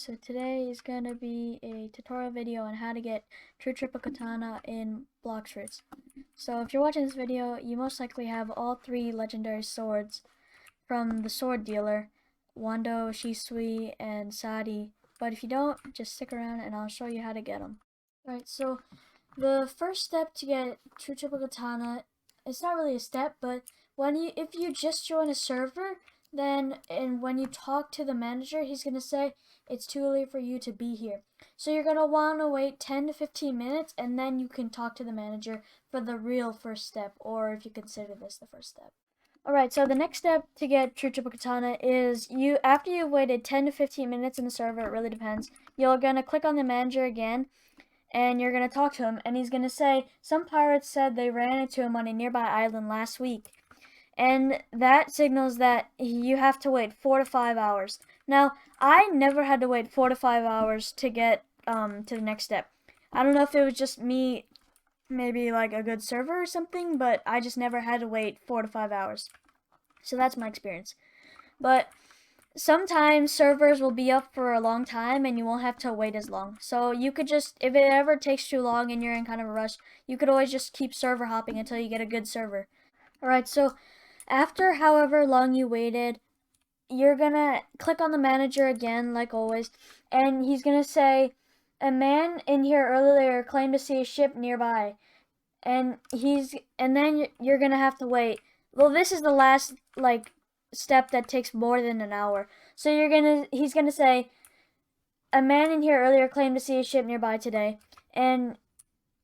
so today is going to be a tutorial video on how to get true triple katana in Blox fruits. So if you're watching this video, you most likely have all three legendary swords from the sword dealer, Wando, Shisui, and Sadi. But if you don't, just stick around and I'll show you how to get them. Alright, so the first step to get true triple katana, it's not really a step, but if you just join a server, and when you talk to the manager, he's going to say it's too late for you to be here. So you're going to want to wait 10 to 15 minutes and then you can talk to the manager for the real first step, or if you consider this the first step. Alright, so the next step to get true triple katana is after you've waited 10 to 15 minutes in the server, it really depends, you're going to click on the manager again and you're going to talk to him and he's going to say some pirates said they ran into him on a nearby island last week. And that signals that you have to wait 4 to 5 hours. Now, I never had to wait 4 to 5 hours to get to the next step. I don't know if it was just me, maybe like a good server or something, but I just never had to wait 4 to 5 hours. So that's my experience. But sometimes servers will be up for a long time and you won't have to wait as long. So you could just, if it ever takes too long and you're in kind of a rush, you could always just keep server hopping until you get a good server. Alright, so after however long you waited, you're gonna click on the manager again, like always, and he's gonna say, a man in here earlier claimed to see a ship nearby, and then you're gonna have to wait. Well, this is the last, step that takes more than an hour. So he's gonna say, a man in here earlier claimed to see a ship nearby today, and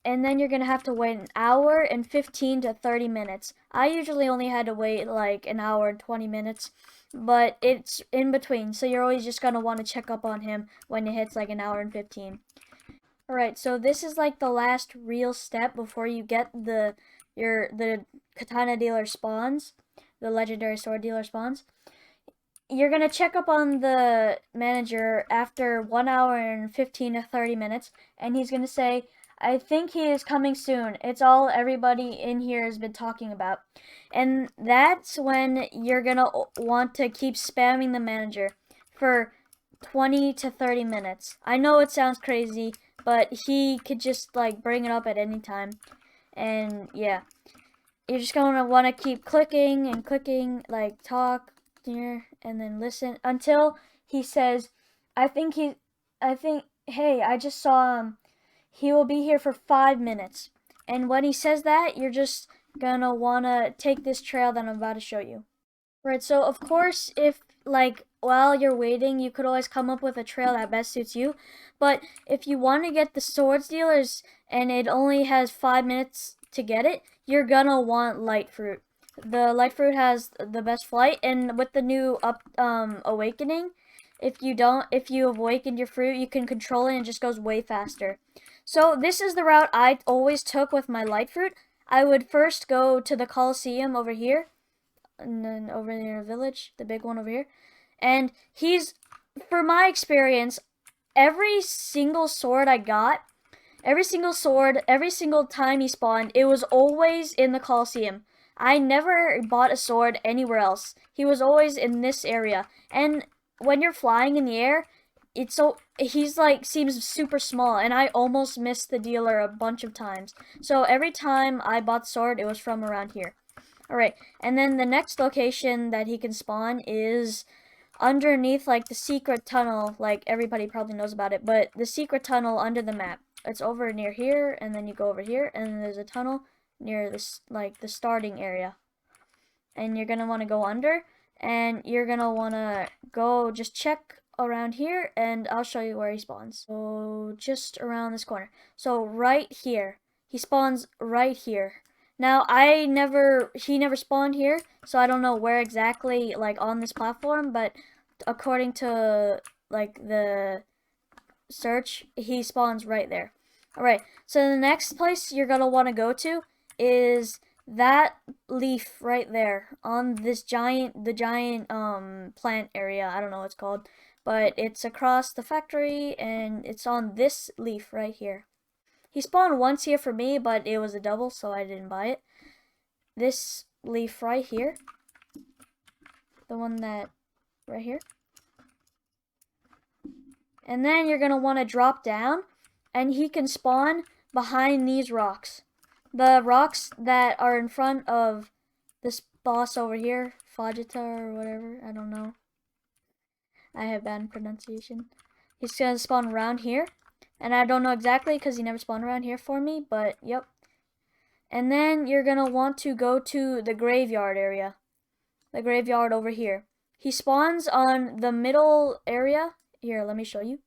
then you're gonna have to wait an hour and 15 to 30 minutes. I usually only had to wait like an hour and 20 minutes, but it's in between, so you're always just gonna want to check up on him when it hits like an hour and 15. Alright, so this is like the last real step before you get the katana dealer spawns, the legendary sword dealer spawns. You're gonna check up on the manager after 1 hour and 15 to 30 minutes, and he's gonna say, I think he is coming soon. It's all everybody in here has been talking about. And that's when you're gonna want to keep spamming the manager for 20 to 30 minutes. I know it sounds crazy, but he could just like bring it up at any time. And yeah, you're just gonna want to keep clicking and clicking, like talk here and then listen until he says, hey, I just saw him. He will be here for 5 minutes. And when he says that, you're just gonna wanna take this trail that I'm about to show you. Right, so of course, if while you're waiting, you could always come up with a trail that best suits you. But if you want to get the swords dealers and it only has 5 minutes to get it, you're gonna want light fruit. The light fruit has the best flight, and with the new awakening, if you have awakened your fruit, you can control it and it just goes way faster. So this is the route I always took with my light fruit. I would first go to the Colosseum over here, and then over near the village, the big one over here. And for my experience, every single sword I got, every single time he spawned, it was always in the Colosseum. I never bought a sword anywhere else. He was always in this area. And when you're flying in the air, he's seems super small, and I almost missed the dealer a bunch of times. So every time I bought the sword, it was from around here. Alright, and then the next location that he can spawn is underneath the secret tunnel. Everybody probably knows about it, but the secret tunnel under the map. It's over near here, and then you go over here, and then there's a tunnel near this, the starting area. And you're gonna want to go under, and you're gonna want to go just check around here, and I'll show you where he spawns. So just around this corner. So right here. He spawns right here. Now he never spawned here, so I don't know where exactly on this platform, but according to the search, he spawns right there. Alright, so the next place you're gonna want to go to is that leaf right there on this giant plant area. I don't know what it's called, but it's across the factory and it's on this leaf right here. He spawned once here for me, but it was a double, so I didn't buy it. This leaf right here, the one that right here, And then you're going to want to drop down, and he can spawn behind these rocks. The rocks that are in front of this boss over here, Fajita or whatever, I don't know. I have bad pronunciation. He's going to spawn around here. And I don't know exactly because he never spawned around here for me, but yep. And then you're going to want to go to the graveyard area. The graveyard over here. He spawns on the middle area. Here, let me show you.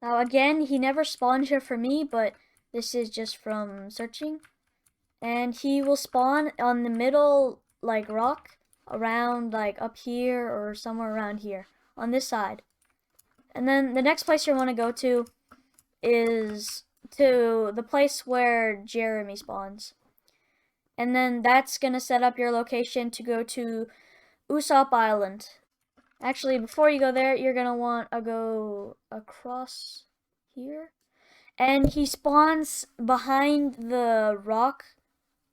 Now again, he never spawned here for me, but this is just from searching. And he will spawn on the middle, like, rock, around, like, up here or somewhere around here, on this side. And then the next place you want to go to is to the place where Jeremy spawns. And then that's going to set up your location to go to Usopp Island. Actually, before you go there, you're going to want to go across here. And he spawns behind the rock,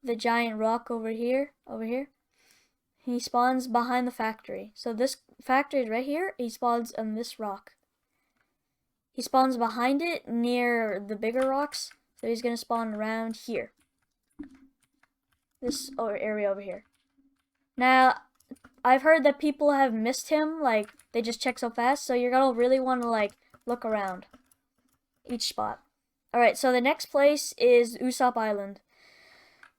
the giant rock over here. He spawns behind the factory. So this factory is right here. He spawns on this rock. He spawns behind it near the bigger rocks. So he's going to spawn around here. This area over here. Now, I've heard that people have missed him. Like, they just check so fast. So you're going to really want to, like, look around each spot. Alright, so the next place is Usopp Island.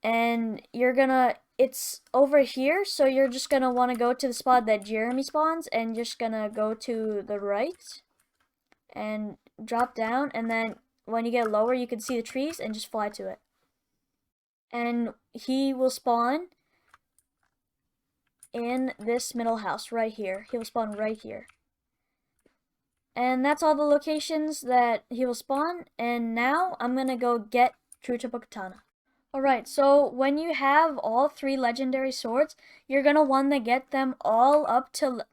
And you're going to... It's over here, so you're just going to want to go to the spot that Jeremy spawns. And just going to go to the right. And drop down, and then when you get lower you can see the trees and just fly to it. And he will spawn in this middle house right here. He will spawn right here. And that's all the locations that he will spawn. And now I'm going to go get True Triple Katana. Alright, so when you have all 3 legendary swords, you're going to want to get them all up to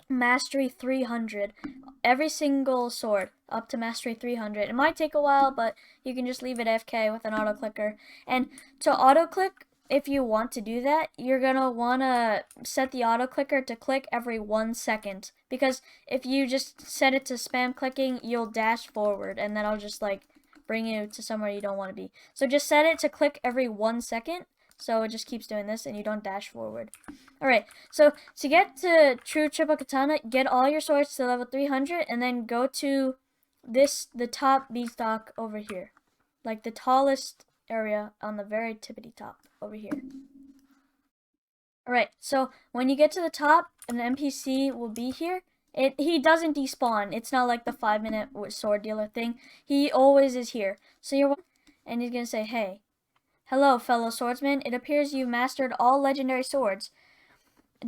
Mastery 300. Every single sword up to Mastery 300. It might take a while, but you can just leave it AFK with an auto clicker. And to auto click, if you want to do that, you're gonna wanna set the auto clicker to click every 1 second. Because if you just set it to spam clicking, you'll dash forward, and then I'll just like bring you to somewhere you don't want to be. So just set it to click every 1 second. So it just keeps doing this and you don't dash forward. Alright, so to get to True Triple Katana, get all your swords to level 300 and then go to the top beanstalk over here. Like the tallest area on the very tippity top over here. Alright, so when you get to the top, an NPC will be here. He doesn't despawn. It's not like the 5-minute sword dealer thing. He always is here. So and he's going to say, hey. Hello, fellow swordsman. It appears you've mastered all legendary swords.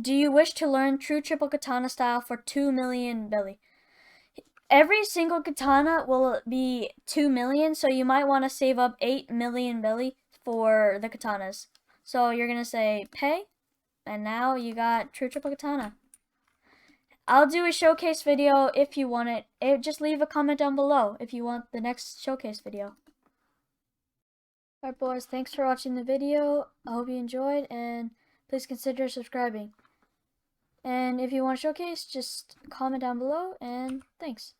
Do you wish to learn True Triple Katana style for 2 million belly? Every single katana will be 2 million, so you might want to save up 8 million belly for the katanas. So you're going to say pay, and now you got True Triple Katana. I'll do a showcase video if you want it. Just leave a comment down below if you want the next showcase video. Alright boys, thanks for watching the video. I hope you enjoyed, and please consider subscribing. And if you want a showcase, just comment down below, and thanks.